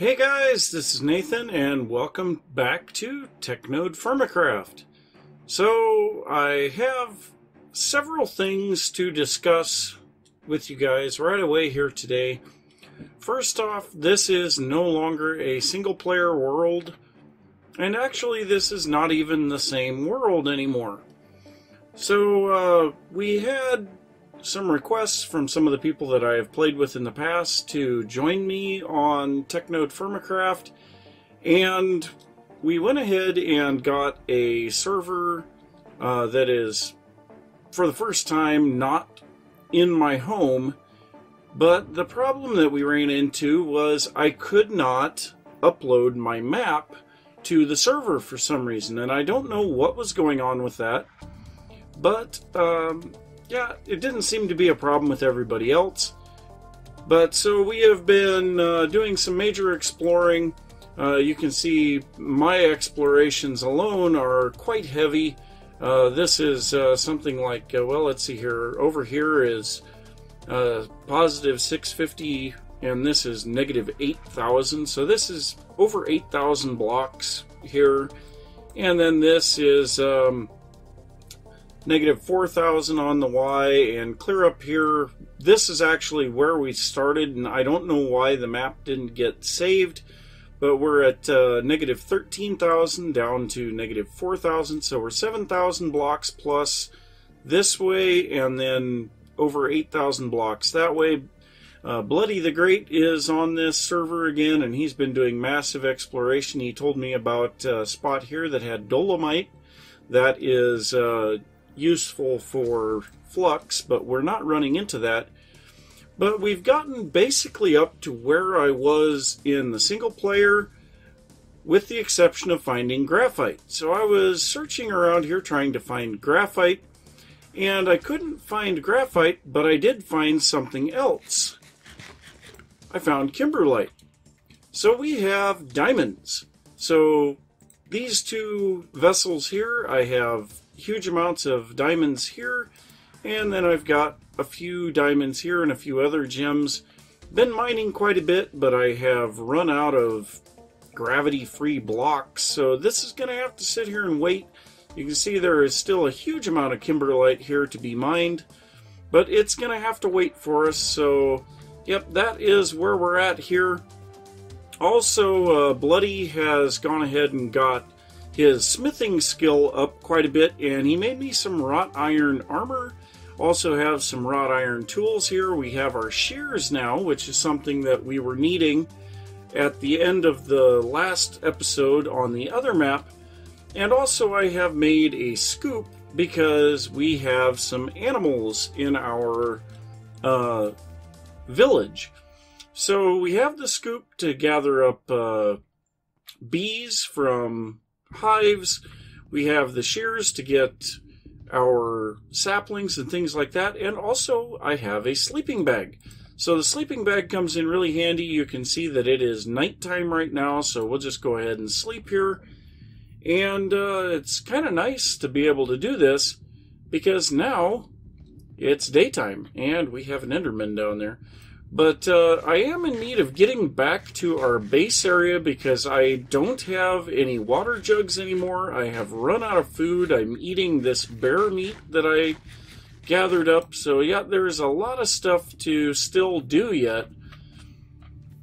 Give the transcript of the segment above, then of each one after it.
Hey guys, this is Nathan and welcome back to TechNodeFirmaCraft. So I have several things to discuss with you guys right away here today. First off, this is no longer a single player world, and actually this is not even the same world anymore. So we had some requests from some of the people that I have played with in the past to join me on TechNodeFirmaCraft, and we went ahead and got a server that is, for the first time, not in my home. But the problem that we ran into was I could not upload my map to the server for some reason, and I don't know what was going on with that. But yeah, it didn't seem to be a problem with everybody else. But so we have been doing some major exploring. You can see my explorations alone are quite heavy. This is something like, well, let's see here. Over here is positive 650, and this is negative 8,000. So this is over 8,000 blocks here. And then this is negative 4,000 on the Y, and clear up here, this is actually where we started, and I don't know why the map didn't get saved, but we're at negative 13,000 down to negative 4,000, so we're 7,000 blocks plus this way, and then over 8,000 blocks that way. Bloody the Great is on this server again, and he's been doing massive exploration. He told me about a spot here that had dolomite that is useful for flux, but we're not running into that. But we've gotten basically up to where I was in the single player, with the exception of finding graphite. So I was searching around here trying to find graphite, and I couldn't find graphite, but I did find something else. I found kimberlite. So we have diamonds. So these two vessels here, I have huge amounts of diamonds here, and then I've got a few diamonds here and a few other gems. Been mining quite a bit, but I have run out of gravity-free blocks, so this is going to have to sit here and wait. You can see there is still a huge amount of kimberlite here to be mined, but it's going to have to wait for us. So yep, that is where we're at here. Also, Bloody has gone ahead and got his smithing skill up quite a bit, and he made me some wrought iron armor. Also have some wrought iron tools here. We have our shears now, which is something that we were needing at the end of the last episode on the other map. And also I have made a scoop because we have some animals in our village. So we have the scoop to gather up bees from hives. We have the shears to get our saplings and things like that, and also I have a sleeping bag. So the sleeping bag comes in really handy. You can see that it is nighttime right now, so we'll just go ahead and sleep here. And it's kind of nice to be able to do this because now it's daytime and we have an Enderman down there. But I am in need of getting back to our base area because I don't have any water jugs anymore. I have run out of food. I'm eating this bear meat that I gathered up. So yeah, there's a lot of stuff to still do yet.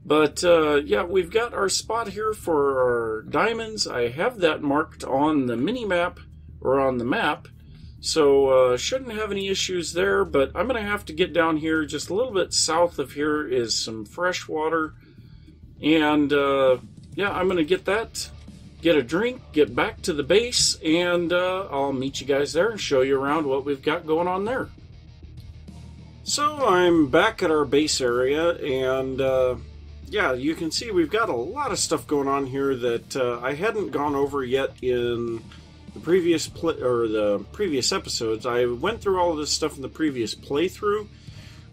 But yeah, we've got our spot here for our diamonds. I have that marked on the mini-map, or on the map. So shouldn't have any issues there, but I'm going to have to get down here. Just a little bit south of here is some fresh water. And yeah, I'm going to get that, get a drink, get back to the base, and I'll meet you guys there and show you around what we've got going on there. So I'm back at our base area, and yeah, you can see we've got a lot of stuff going on here that I hadn't gone over yet in the previous episodes. I went through all of this stuff in the previous playthrough,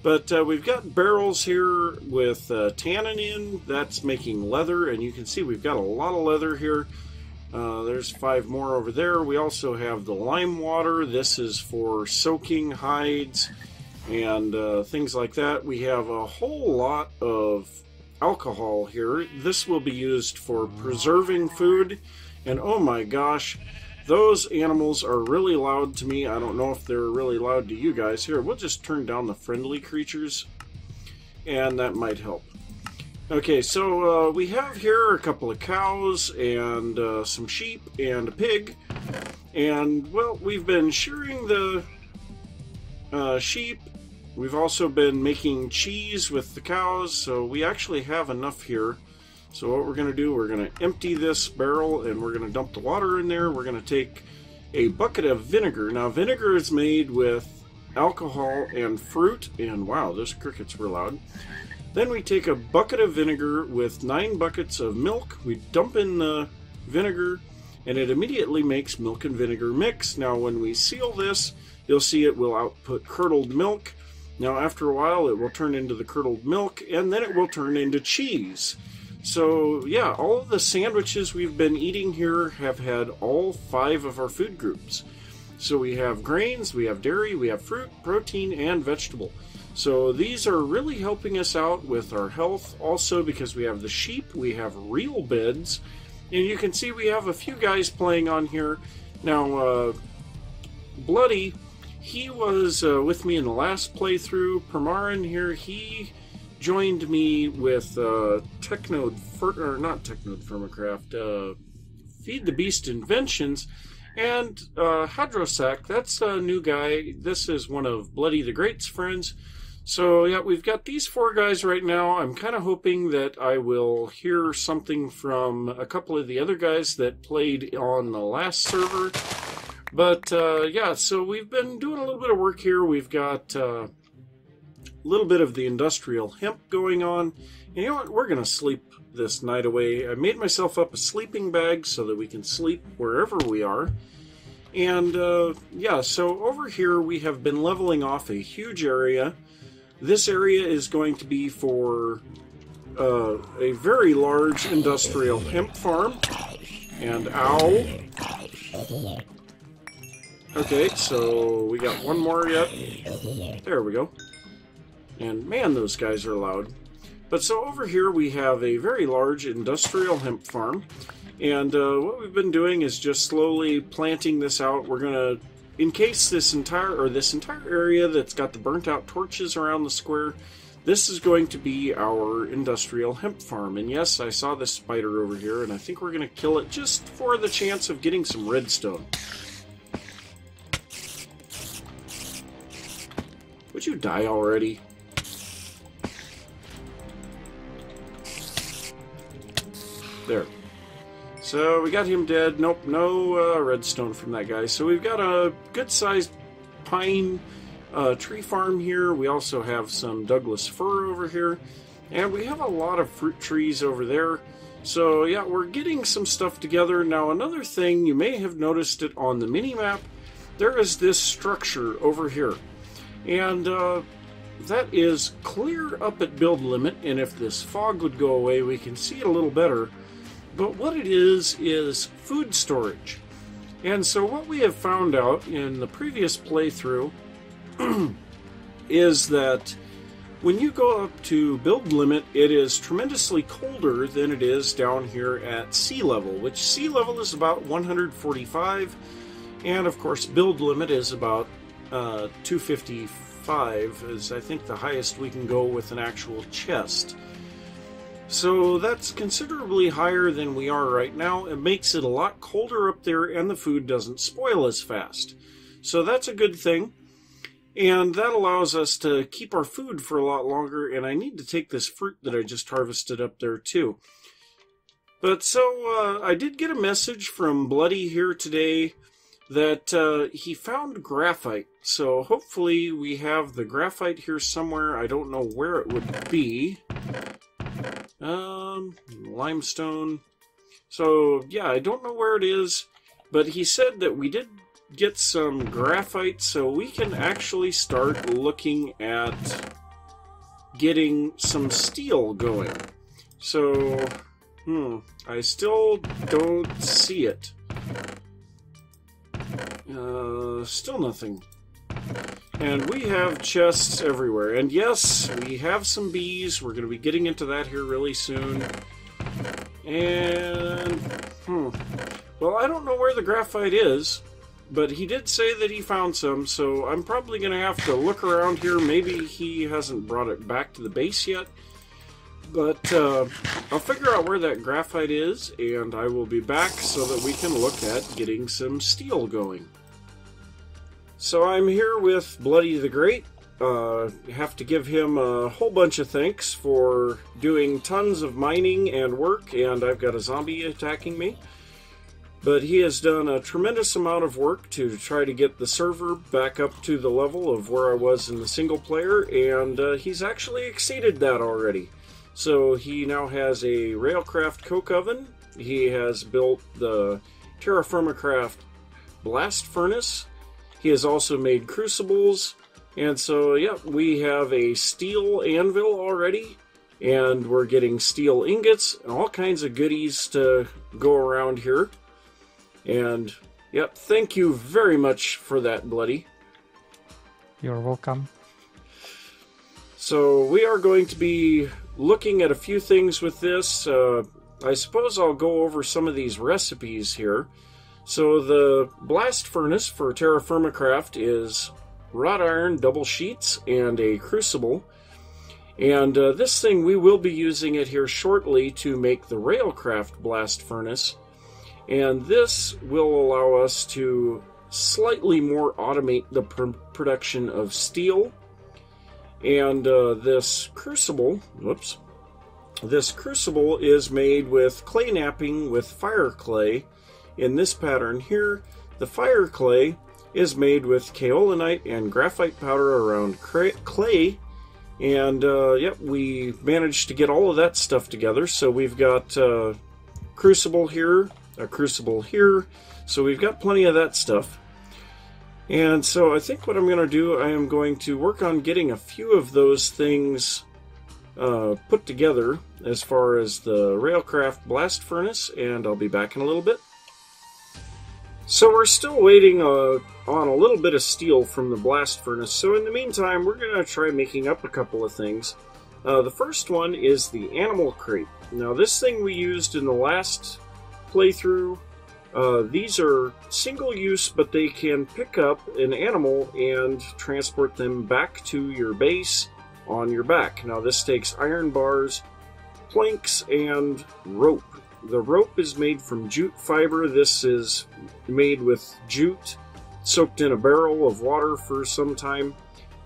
but we've got barrels here with tannin in. That's making leather, and you can see we've got a lot of leather here. There's 5 more over there. We also have the lime water. This is for soaking hides and things like that. We have a whole lot of alcohol here. This will be used for preserving food, and oh my gosh, those animals are really loud to me. I don't know if they're really loud to you guys. Here, we'll just turn down the friendly creatures, and that might help. Okay, so we have here a couple of cows and some sheep and a pig. And, well, we've been shearing the sheep. We've also been making cheese with the cows, so we actually have enough here. So what we're going to do, we're going to empty this barrel and we're going to dump the water in there. We're going to take a bucket of vinegar. Now, vinegar is made with alcohol and fruit, and wow, those crickets were loud. Then we take a bucket of vinegar with 9 buckets of milk. We dump in the vinegar, and it immediately makes milk and vinegar mix. Now, when we seal this, you'll see it will output curdled milk. Now, after a while, it will turn into the curdled milk, and then it will turn into cheese. So, yeah, all of the sandwiches we've been eating here have had all 5 of our food groups. So we have grains, we have dairy, we have fruit, protein, and vegetable. So these are really helping us out with our health. Also, because we have the sheep, we have real beds. And you can see we have a few guys playing on here. Now, Bloody, he was with me in the last playthrough. Permarin here, he joined me with TechNodeFirmaCraft, Feed the Beast Inventions, and Hadrosac, that's a new guy. This is one of Bloody the Great's friends. So yeah, we've got these 4 guys right now. I'm kind of hoping that I will hear something from a couple of the other guys that played on the last server. But yeah, so we've been doing a little bit of work here. We've got a little bit of the industrial hemp going on. And you know what? We're going to sleep this night away. I made myself up a sleeping bag so that we can sleep wherever we are. And yeah, so over here we have been leveling off a huge area. This area is going to be for a very large industrial hemp farm. And ow. Okay, so we got one more yet. There we go. And man, those guys are loud. But so over here we have a very large industrial hemp farm. And what we've been doing is just slowly planting this out. We're going to encase this entire area that's got the burnt out torches around the square. This is going to be our industrial hemp farm. And yes, I saw this spider over here, and I think we're going to kill it just for the chance of getting some redstone. Would you die already? There. So we got him dead. Nope, no redstone from that guy. So we've got a good-sized pine tree farm here. We also have some Douglas fir over here. And we have a lot of fruit trees over there. So yeah, we're getting some stuff together. Now another thing, you may have noticed it on the mini-map. There is this structure over here. And that is clear up at build limit. And if this fog would go away, we can see it a little better. But what it is food storage. And so what we have found out in the previous playthrough is that when you go up to build limit, it is tremendously colder than it is down here at sea level, which sea level is about 145, and of course build limit is about 255, is I think the highest we can go with an actual chest. So that's considerably higher than we are right now. It makes it a lot colder up there, and the food doesn't spoil as fast. So that's a good thing. And that allows us to keep our food for a lot longer, and I need to take this fruit that I just harvested up there too. But so I did get a message from Bloody here today that he found graphite. So hopefully we have the graphite here somewhere. I don't know where it would be. Limestone. So yeah, I don't know where it is, but he said that we did get some graphite, so we can actually start looking at getting some steel going. So, I still don't see it. Still nothing. And we have chests everywhere. And yes, we have some bees. We're going to be getting into that here really soon. And, well, I don't know where the graphite is, but he did say that he found some, so I'm probably going to have to look around here. Maybe he hasn't brought it back to the base yet. But I'll figure out where that graphite is, and I will be back so that we can look at getting some steel going. So I'm here with Bloody the Great. Have to give him a whole bunch of thanks for doing tons of mining and work, and I've got a zombie attacking me. But he has done a tremendous amount of work to try to get the server back up to the level of where I was in the single player, and he's actually exceeded that already. So he now has a Railcraft coke oven. He has built the TerraFirmaCraft blast furnace. He has also made crucibles. And so, yeah, we have a steel anvil already. And we're getting steel ingots and all kinds of goodies to go around here. And, yep, thank you very much for that, Bloody. You're welcome. So we are going to be looking at a few things with this. I suppose I'll go over some of these recipes here. So the blast furnace for TerraFirmaCraft is wrought iron double sheets and a crucible. And this thing, we will be using it here shortly to make the Railcraft blast furnace. And this will allow us to slightly more automate the production of steel. And this crucible is made with clay knapping with fire clay. In this pattern here, the fire clay is made with kaolinite and graphite powder around clay. And yep, we managed to get all of that stuff together. So we've got a crucible here, a crucible here. So we've got plenty of that stuff. And so I think what I'm going to do, I am going to work on getting a few of those things put together as far as the Railcraft blast furnace, and I'll be back in a little bit. So we're still waiting on a little bit of steel from the blast furnace, so in the meantime we're going to try making up a couple of things. The first one is the animal crate. Now this thing we used in the last playthrough. These are single use, but they can pick up an animal and transport them back to your base on your back. Now this takes iron bars, planks, and rope. The rope is made from jute fiber. This is made with jute soaked in a barrel of water for some time.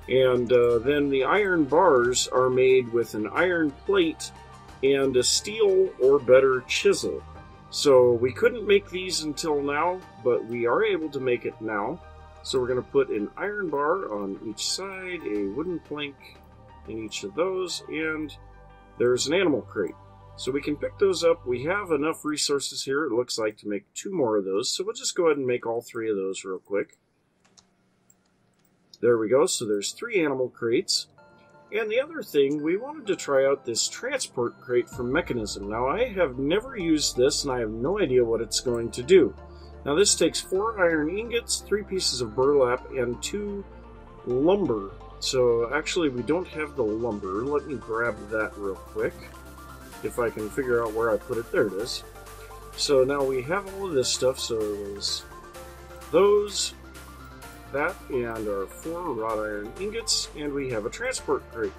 And then the iron bars are made with an iron plate and a steel or better chisel. So we couldn't make these until now, but we are able to make it now. So we're going to put an iron bar on each side, a wooden plank in each of those, and there's an animal crate. So we can pick those up. We have enough resources here, it looks like, to make 2 more of those. So we'll just go ahead and make all 3 of those real quick. There we go. So there's 3 animal crates. And the other thing, we wanted to try out this transport crate from Mechanism. Now, I have never used this, and I have no idea what it's going to do. Now, this takes 4 iron ingots, 3 pieces of burlap, and 2 lumber. So, actually, we don't have the lumber. Let me grab that real quick, if I can figure out where I put it. There it is. So, now we have all of this stuff. So, there's those, that, and our 4 wrought iron ingots, and we have a transport crate.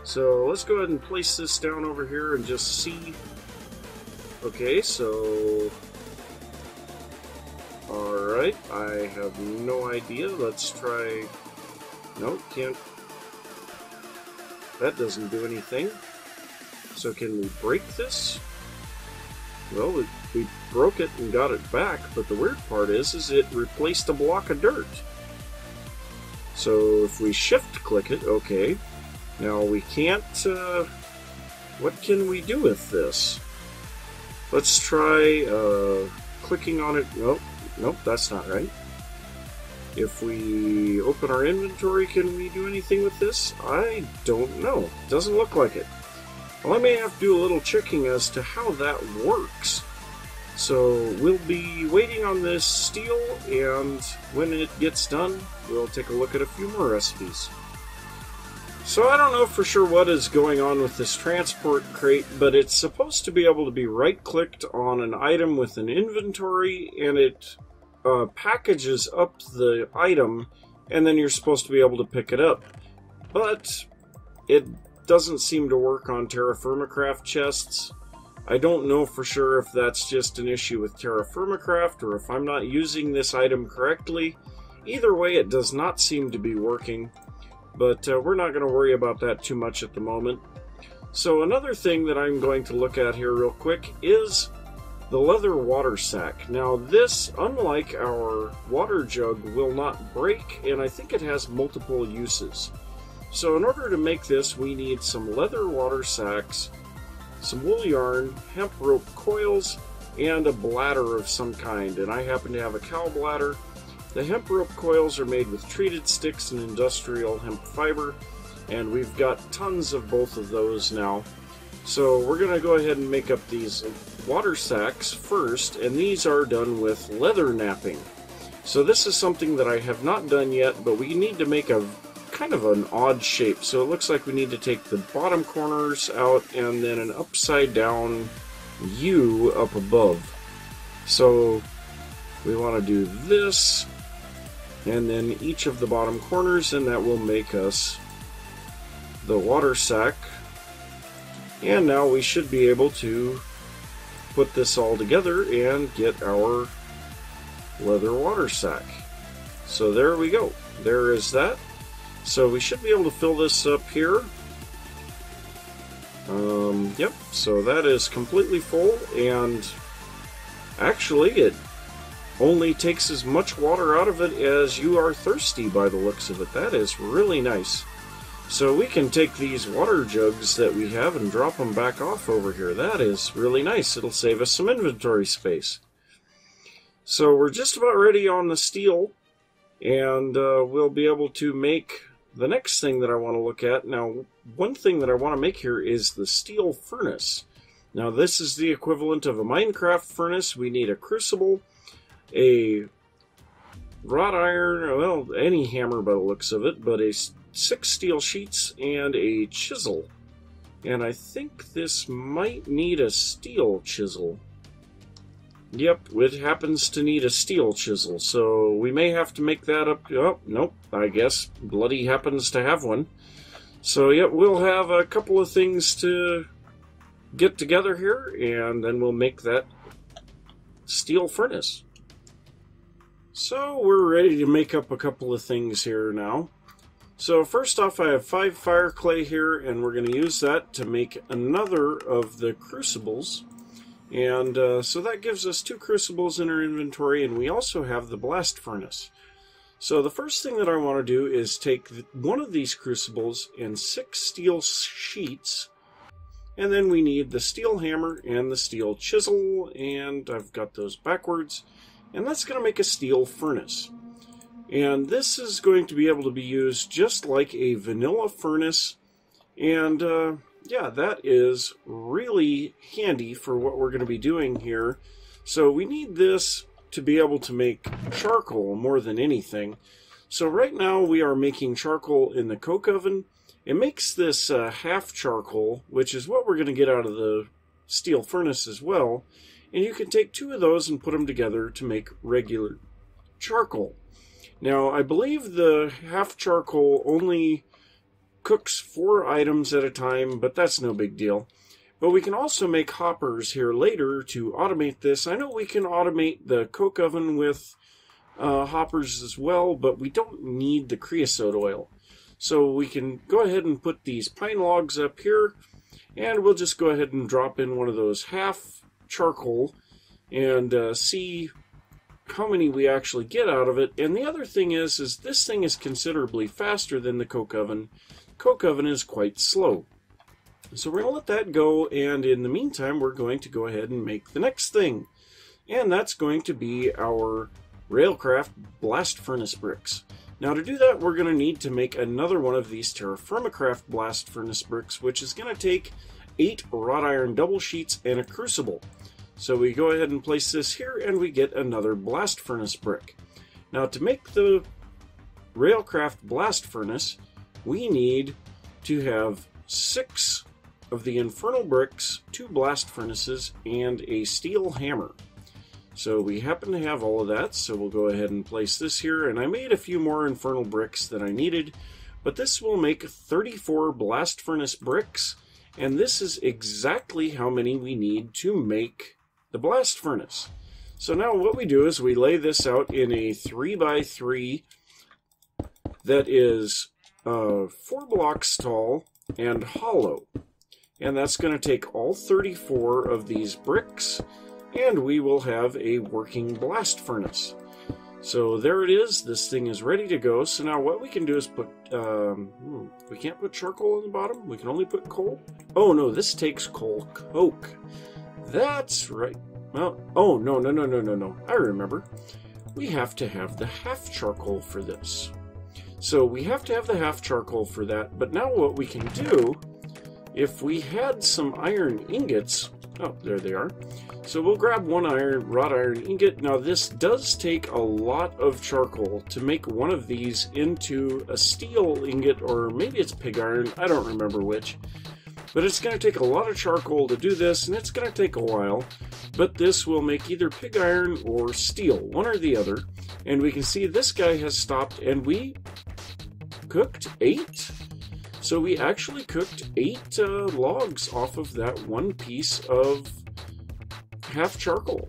So let's go ahead and place this down over here and just see. Okay, so alright, I have no idea. Let's try. Nope, can't. That doesn't do anything. So can we break this? Well, we broke it and got it back, but the weird part is it replaced a block of dirt. So if we shift click it, okay. Now we can't, what can we do with this? Let's try clicking on it. Nope, that's not right. If we open our inventory, can we do anything with this? I don't know. Doesn't look like it. Well, I may have to do a little checking as to how that works. So we'll be waiting on this steel, and when it gets done, we'll take a look at a few more recipes. So I don't know for sure what is going on with this transport crate, but it's supposed to be able to be right-clicked on an item with an inventory, and it packages up the item, and then you're supposed to be able to pick it up. But it doesn't seem to work on TerraFirmaCraft chests. I don't know for sure if that's just an issue with TerraFirmaCraft or if I'm not using this item correctly. Either way, it does not seem to be working, but we're not going to worry about that too much at the moment. So another thing that I'm going to look at here real quick is the leather water sack. Now this, unlike our water jug, will not break, and I think it has multiple uses. So in order to make this, we need some leather water sacks, some wool yarn, hemp rope coils, and a bladder of some kind, and I happen to have a cow bladder. The hemp rope coils are made with treated sticks and industrial hemp fiber, and we've got tons of both of those now. So we're going to go ahead and make up these water sacks first, and these are done with leather napping. So this is something that I have not done yet, but we need to make a kind of an odd shape. So it looks like we need to take the bottom corners out and then an upside down U up above. So we want to do this, and then each of the bottom corners, and that will make us the water sack. And now we should be able to put this all together and get our leather water sack. So there we go. There is that. So we should be able to fill this up here. Yep, so that is completely full, and actually it only takes as much water out of it as you are thirsty by the looks of it. That is really nice. So we can take these water jugs that we have and drop them back off over here. That is really nice. It'll save us some inventory space. So we're just about ready on the steel, and we'll be able to make the next thing that I want to look at. Now, one thing that I want to make here is the steel furnace. Now, this is the equivalent of a Minecraft furnace. We need a crucible, a wrought iron, well, any hammer by the looks of it, but 6 steel sheets and a chisel. And I think this might need a steel chisel. Yep, it happens to need a steel chisel, so we may have to make that up. Oh, nope, I guess Bloody happens to have one. So, yep, we'll have a couple of things to get together here, and then we'll make that steel furnace. So, we're ready to make up a couple of things here now. So, first off, I have 5 fire clay here, and we're going to use that to make another of the crucibles. And so that gives us 2 crucibles in our inventory, and we also have the blast furnace. So the first thing that I want to do is take one of these crucibles and 6 steel sheets, and then we need the steel hammer and the steel chisel, and I've got those backwards, and that's going to make a steel furnace. And this is going to be able to be used just like a vanilla furnace, and yeah, that is really handy for what we're going to be doing here. So we need this to be able to make charcoal more than anything. So right now we are making charcoal in the coke oven. It makes this half charcoal, which is what we're going to get out of the steel furnace as well. And you can take 2 of those and put them together to make regular charcoal. Now, I believe the half charcoal only cooks 4 items at a time, but that's no big deal. But we can also make hoppers here later to automate this. I know we can automate the coke oven with hoppers as well, but we don't need the creosote oil. So we can go ahead and put these pine logs up here, and we'll just go ahead and drop in one of those half charcoal and see how many we actually get out of it. And the other thing is this thing is considerably faster than the coke oven. Coke oven is quite slow. So we're going to let that go, and in the meantime we're going to go ahead and make the next thing. And that's going to be our Railcraft blast furnace bricks. Now to do that we're going to need to make another one of these TerraFirmaCraft blast furnace bricks, which is going to take 8 wrought iron double sheets and a crucible. So we go ahead and place this here, and we get another blast furnace brick. Now to make the Railcraft blast furnace, we need to have 6 of the infernal bricks, 2 blast furnaces, and a steel hammer. So we happen to have all of that, so we'll go ahead and place this here, and I made a few more infernal bricks than I needed, but this will make 34 blast furnace bricks, and this is exactly how many we need to make the blast furnace. So now what we do is we lay this out in a 3x3 that is 4 blocks tall and hollow. And that's going to take all 34 of these bricks, and we will have a working blast furnace. So there it is. This thing is ready to go. So now what we can do is put... we can't put charcoal on the bottom. We can only put coal. Oh no, this takes coal coke. That's right. Well, oh, no. I remember. We have to have the half charcoal for this. So we have to have the half charcoal for that. But now what we can do, if we had some iron ingots... Oh, there they are. So we'll grab one wrought iron ingot. Now this does take a lot of charcoal to make one of these into a steel ingot, or maybe it's pig iron, I don't remember which. But it's going to take a lot of charcoal to do this, and it's going to take a while. But this will make either pig iron or steel, one or the other. And we can see this guy has stopped, and we cooked 8. So we actually cooked 8 logs off of that one piece of half charcoal.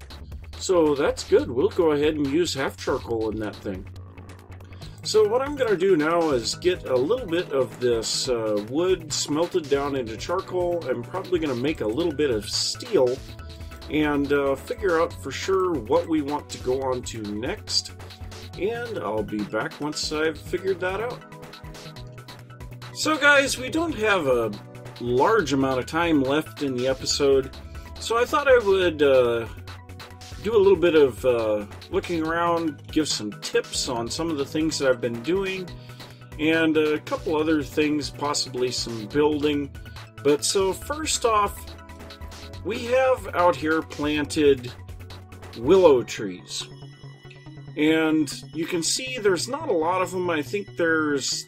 So that's good. We'll go ahead and use half charcoal in that thing. So what I'm going to do now is get a little bit of this wood smelted down into charcoal. I'm probably going to make a little bit of steel and figure out for sure what we want to go on to next. And I'll be back once I've figured that out. So guys, we don't have a large amount of time left in the episode, so I thought I would do a little bit of looking around, give some tips on some of the things that I've been doing, and a couple other things, possibly some building. But so first off, we have out here planted willow trees. And you can see there's not a lot of them. I think there's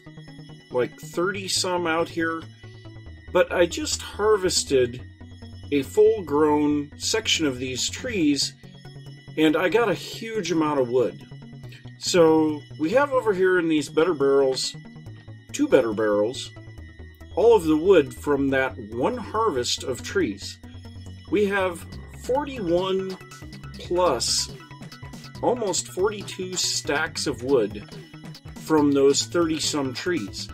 like 30 some out here. But I just harvested a full-grown section of these trees, and I got a huge amount of wood. So we have over here in these better barrels, 2 better barrels, all of the wood from that one harvest of trees. We have 41 plus almost 42 stacks of wood from those 30 some trees.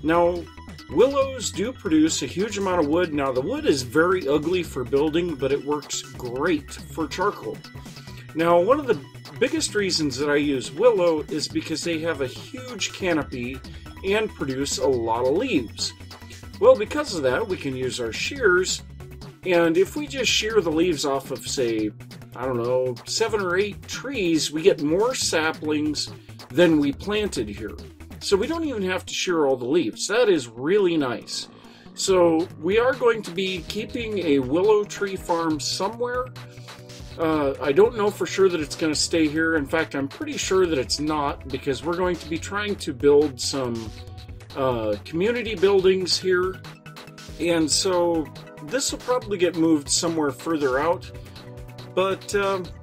Now, willows do produce a huge amount of wood. Now, the wood is very ugly for building, but it works great for charcoal. Now, one of the biggest reasons that I use willow is because they have a huge canopy and produce a lot of leaves. Well, because of that, we can use our shears, and if we just shear the leaves off of, say, I don't know, 7 or 8 trees, we get more saplings than we planted here. So we don't even have to shear all the leaves. That is really nice. So we are going to be keeping a willow tree farm somewhere. I don't know for sure that it's going to stay here. In fact, I'm pretty sure that it's not, because we're going to be trying to build some community buildings here. And so this will probably get moved somewhere further out. But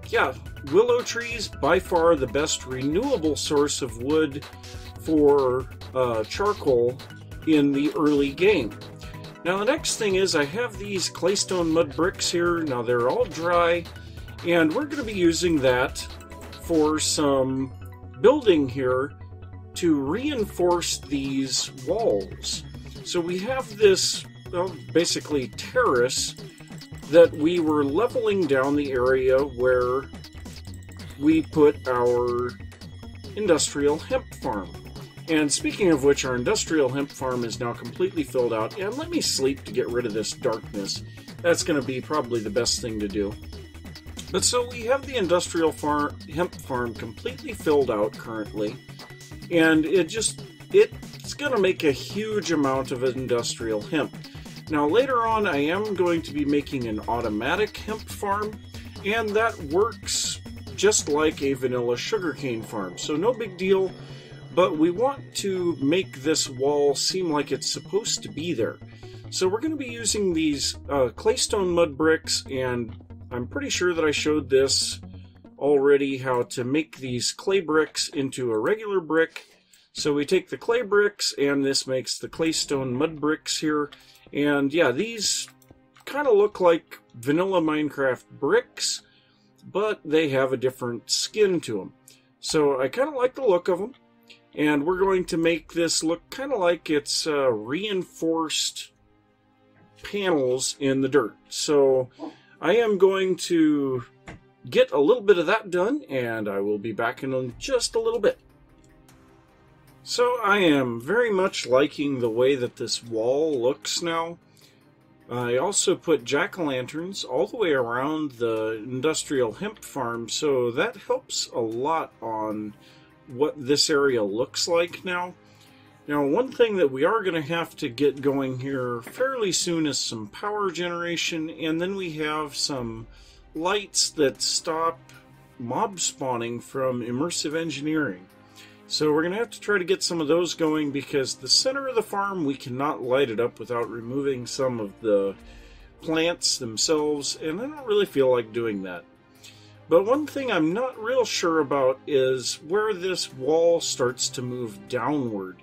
yeah, willow trees, by far the best renewable source of wood for charcoal in the early game. Now the next thing is I have these claystone mud bricks here. Now they're all dry, and we're going to be using that for some building here to reinforce these walls. So we have this, well, basically terrace that we were leveling down the area where we put our industrial hemp farm. And speaking of which, our industrial hemp farm is now completely filled out. And let me sleep to get rid of this darkness. That's going to be probably the best thing to do. But so we have the industrial hemp farm completely filled out currently. And it's going to make a huge amount of industrial hemp. Now later on, I am going to be making an automatic hemp farm. and that works just like a vanilla sugarcane farm, so no big deal. But we want to make this wall seem like it's supposed to be there. So we're going to be using these claystone mud bricks, and I'm pretty sure that I showed this already, how to make these clay bricks into a regular brick. So we take the clay bricks, and this makes the claystone mud bricks here. And yeah, these kind of look like vanilla Minecraft bricks, but they have a different skin to them. So I kind of like the look of them. And we're going to make this look kind of like it's reinforced panels in the dirt. So I am going to get a little bit of that done, and I will be back in just a little bit. So I am very much liking the way that this wall looks now. I also put jack-o'-lanterns all the way around the industrial hemp farm, so that helps a lot on what this area looks like now. Now, one thing that we are going to have to get going here fairly soon is some power generation, and then we have some lights that stop mob spawning from immersive engineering. So we're going to have to try to get some of those going, because the center of the farm, we cannot light it up without removing some of the plants themselves, and I don't really feel like doing that. But one thing I'm not real sure about is where this wall starts to move downward.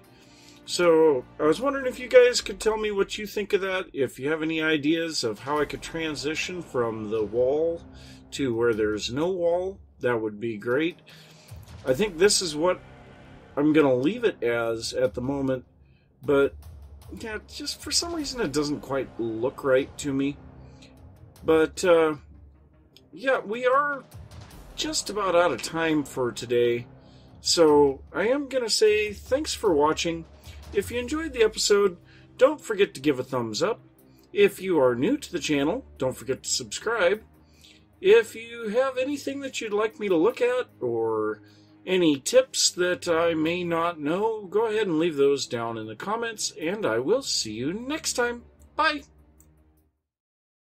So I was wondering if you guys could tell me what you think of that, if you have any ideas of how I could transition from the wall to where there's no wall. That would be great. I think this is what I'm going to leave it as at the moment, but yeah, just for some reason it doesn't quite look right to me. But yeah, we are just about out of time for today, so I am going to say thanks for watching. If you enjoyed the episode, don't forget to give a thumbs up. If you are new to the channel, don't forget to subscribe. If you have anything that you'd like me to look at, or any tips that I may not know, go ahead and leave those down in the comments, and I will see you next time. Bye!